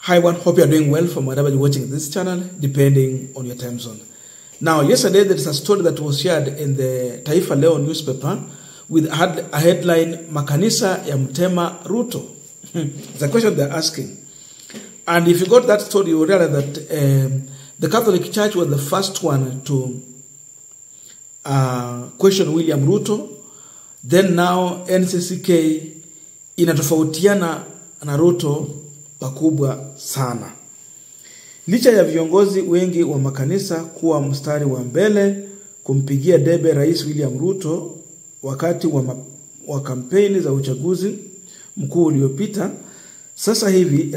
Hi everyone, hope you are doing well from wherever you're watching this channel, depending on your time zone. Now, yesterday there is a story that was shared in the Taifa Leo newspaper with a headline, Makanisa ya Mtema Ruto. It's a question they're asking. And if you got that story, you will realize that the Catholic Church was the first one to question William Ruto. Then now NCCK inatofautiana na Ruto pakubwa sana. Licha ya viongozi wengi wa makanisa kuwa mstari wa mbele kumpigia debe Rais William Ruto wakati wa kampeni za uchaguzi mkuu uliopita, sasa hivi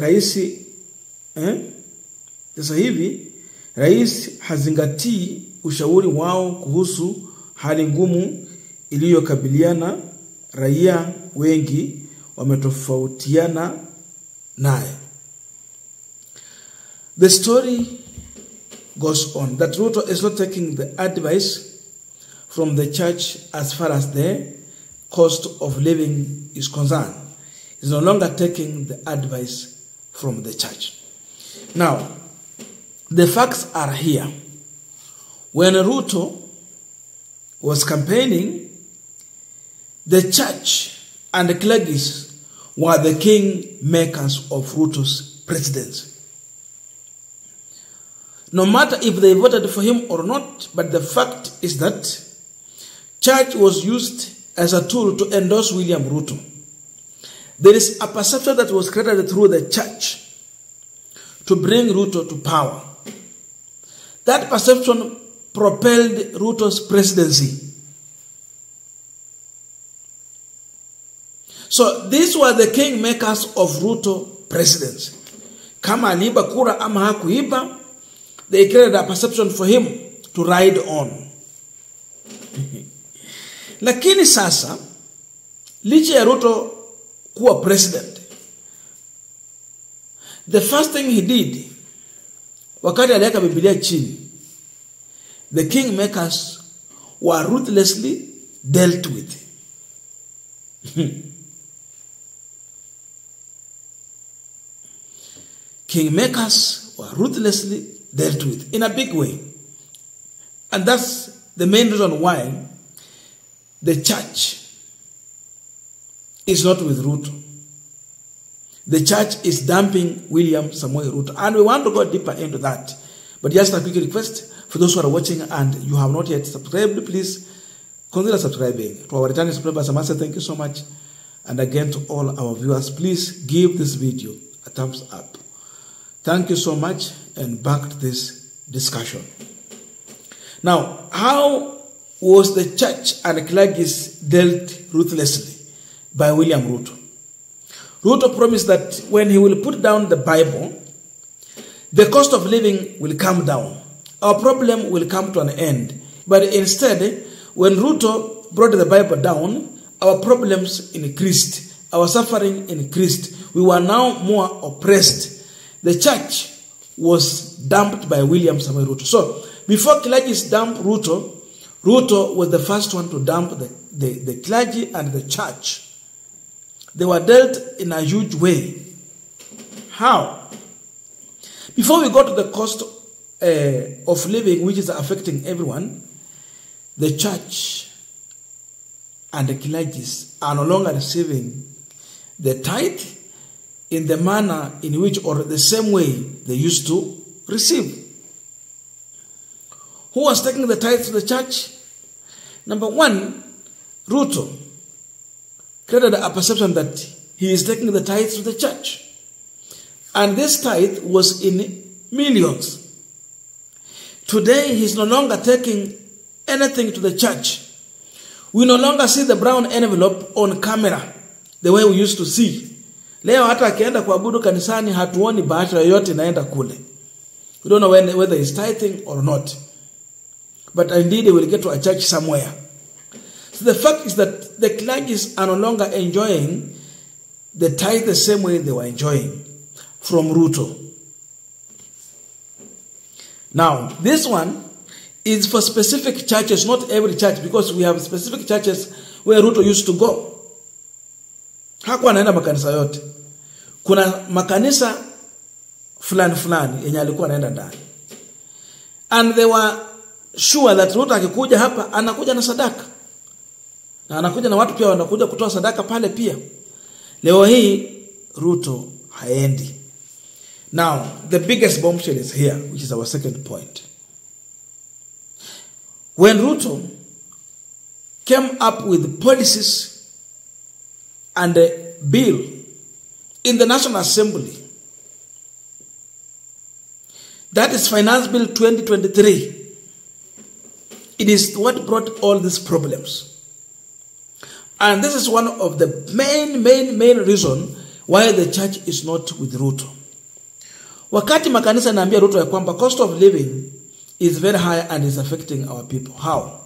rais hazingatii ushauri wao kuhusu hali ngumu iliyokabiliana. Raia wengi wametofautiana naye. The story goes on that Ruto is not taking the advice from the church as far as the cost of living is concerned. He's no longer taking the advice from the church. Now, the facts are here. When Ruto was campaigning, the church and the clergies were the king makers of Ruto's presidency. No matter if they voted for him or not, but the fact is that church was used as a tool to endorse William Ruto. There is a perception that was created through the church to bring Ruto to power. That perception propelled Ruto's presidency. So these were the king makers of Ruto presidency. Kama aliiba kura ama hakuiba, they created a perception for him to ride on. Lakini sasa, licha ya Ruto kuwa president, the first thing he did, wakati aliweka Biblia chini, the king makers were ruthlessly dealt with. Kingmakers were ruthlessly dealt with in a big way. And that's the main reason why the church is not with Ruto. The church is dumping William Samoei Ruto. And we want to go deeper into that. But just a quick request for those who are watching and you have not yet subscribed, please consider subscribing. To our returning subscribers, I must say thank you so much. And again to all our viewers, please give this video a thumbs up. Thank you so much, and back to this discussion. Now, how was the church and clergies dealt ruthlessly by William Ruto? Ruto promised that when he will put down the Bible, the cost of living will come down. Our problem will come to an end. But instead, when Ruto brought the Bible down, our problems increased. Our suffering increased. We were now more oppressed. The church was dumped by William Samoei Ruto. So, before clergies dumped Ruto, Ruto was the first one to dump the clergy and the church. They were dealt in a huge way. How? Before we go to the cost of living, which is affecting everyone, the church and the clergies are no longer receiving the tithe in the manner in which, or the same way they used to receive. Who was taking the tithe to the church? Number one, Ruto created a perception that he is taking the tithe to the church. And this tithe was in millions. Today, he's no longer taking anything to the church. We no longer see the brown envelope on camera the way we used to see. Leo hata akienda kuabudu kanisani hatuoni bahasha yoyote inaenda kule. We don't know whether he's tithing or not. But indeed, he will get to a church somewhere. So the fact is that the clergies are no longer enjoying the tithe the same way they were enjoying from Ruto. Now, this one is for specific churches, not every church, because we have specific churches where Ruto used to go. Hakuwa anaenda makanisa yote. Kuna makanisa fulani yenye alikuwa anaenda ndani. And they were sure that Ruto akikuja hapa anakuja na sadaka. Na anakuja na watu pia wanakuja kutoa sadaka pale pia. Leo hii Ruto haendi. Now, the biggest bombshell is here, which is our second point. When Ruto came up with policies and a bill in the National Assembly, that is Finance Bill 2023, it is what brought all these problems. And this is one of the main reason why the church is not with Ruto. Wakati makanisa naambia Ruto ya kwamba cost of living is very high and is affecting our people. How?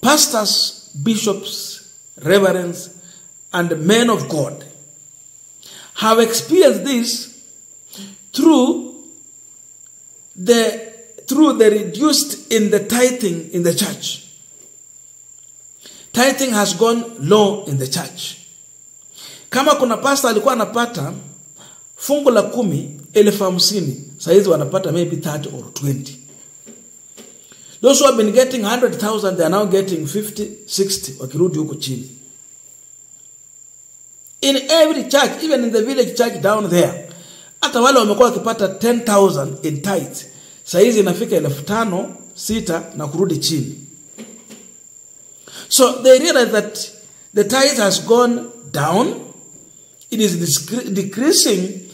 Pastors, bishops, reverends, and men of God have experienced this through the reduced in the tithing in the church. Tithing has gone low in the church. Kama kuna pastor alikuwa anapata fungu la 10,050, saizi wanapata maybe 30 or 20. Those who have been getting 100,000, they are now getting 50, 60, wakirudi huko chini. In every church, even in the village church down there, hata wale wamekuwa wakipata 10,000 in tithe, saizi inafika 5,000, 6,000 na kurudi chini. So they realize that the tithe has gone down. It is decreasing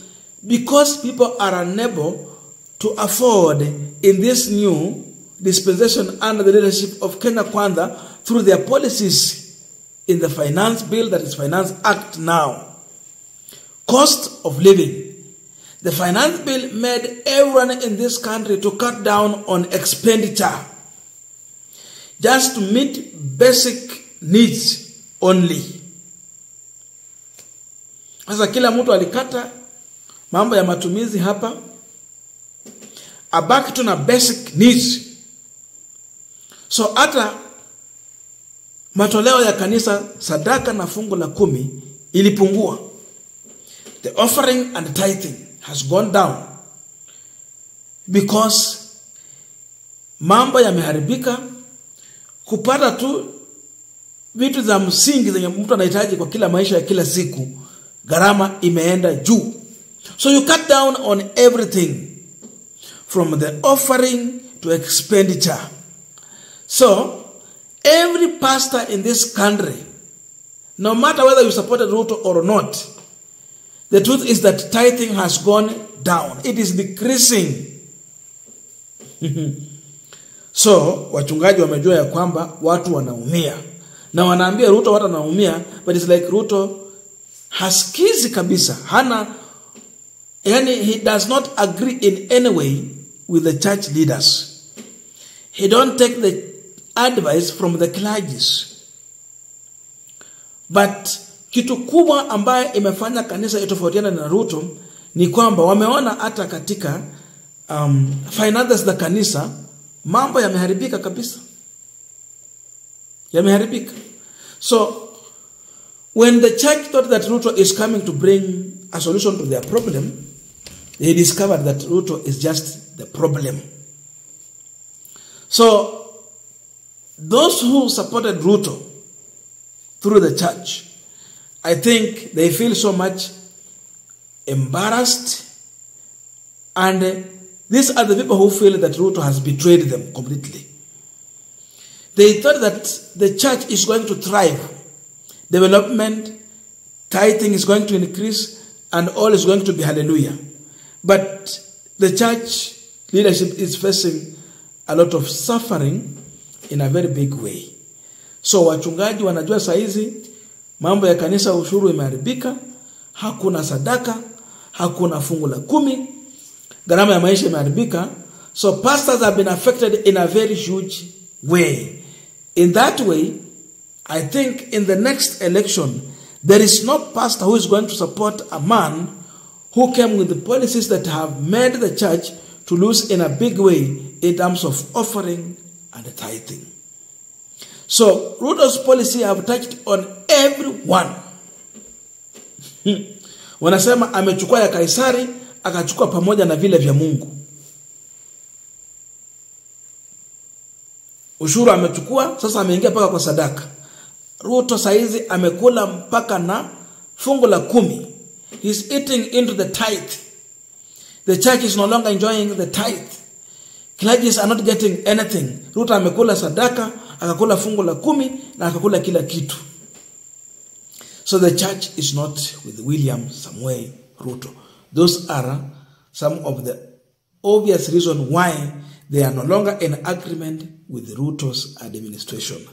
because people are unable to afford in this new dispensation under the leadership of Kenya Kwanza through their policies in the Finance Bill, that is Finance Act now. Cost of living. The Finance Bill made everyone in this country to cut down on expenditure just to meet basic needs only. Sasa kila mtu alikata mambo ya matumizi hapa, abaki tu na basic needs. So hata matoleo ya kanisa, sadaka na fungu la 10 ilipungua. The offering and tithing has gone down because mambo yameharibika. Kupata tu vitu za msingi zenye mtu anahitaji kwa kila maisha ya kila siku, gharama imeenda juu. So you cut down on everything from the offering to expenditure. So every pastor in this country, no matter whether you supported Ruto or not, the truth is that tithing has gone down. It is decreasing. So wachungaji wamejua ya kwamba watu wanaumia. Na wanaambia Ruto watu wanaumia, but it's like Ruto hasikizi kabisa. He does not agree in any way with the church leaders. He don't take the advice from the clergies. But kitu kubwa ambaye imefanya kanisa itofautiana na Ruto ni kwamba wameona hata katika finances za kanisa mambo yameharibika kabisa. Yameharibika. So when the church thought that Ruto is coming to bring a solution to their problem, they discovered that Ruto is just the problem. So those who supported Ruto through the church, I think they feel so much embarrassed, and these are the people who feel that Ruto has betrayed them completely. They thought that the church is going to thrive, development, tithing is going to increase, and all is going to be hallelujah. But the church leadership is facing a lot of suffering in a very big way. So wachungaji wanajua saizi mambo ya kanisa, ushuru imeharibika, hakuna sadaka, hakuna fungu la 10, gharama ya maisha imeharibika. So pastors have been affected in a very huge way. In that way, I think in the next election, there is no pastor who is going to support a man who came with the policies that have made the church to lose in a big way in terms of offering and tithing. So Ruto's policy have touched on everyone. Wanasema amechukua ya Kaisari, akachukua pamoja na vile vya Mungu. Ushuru amechukua, sasa ameingia paka kwa sadaka. Ruto saizi amekula mpaka na fungu la 10. He's eating into the tithe. The church is no longer enjoying the tithe. Clergies are not getting anything. Ruto amekula sadaka, akakula fungu la 10 na akakula kila kitu. So the church is not with William Samuel Ruto. Those are some of the obvious reasons why they are no longer in agreement with Ruto's administration.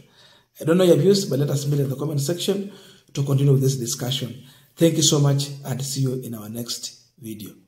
I don't know your views, but let us meet in the comment section to continue with this discussion. Thank you so much, and see you in our next video.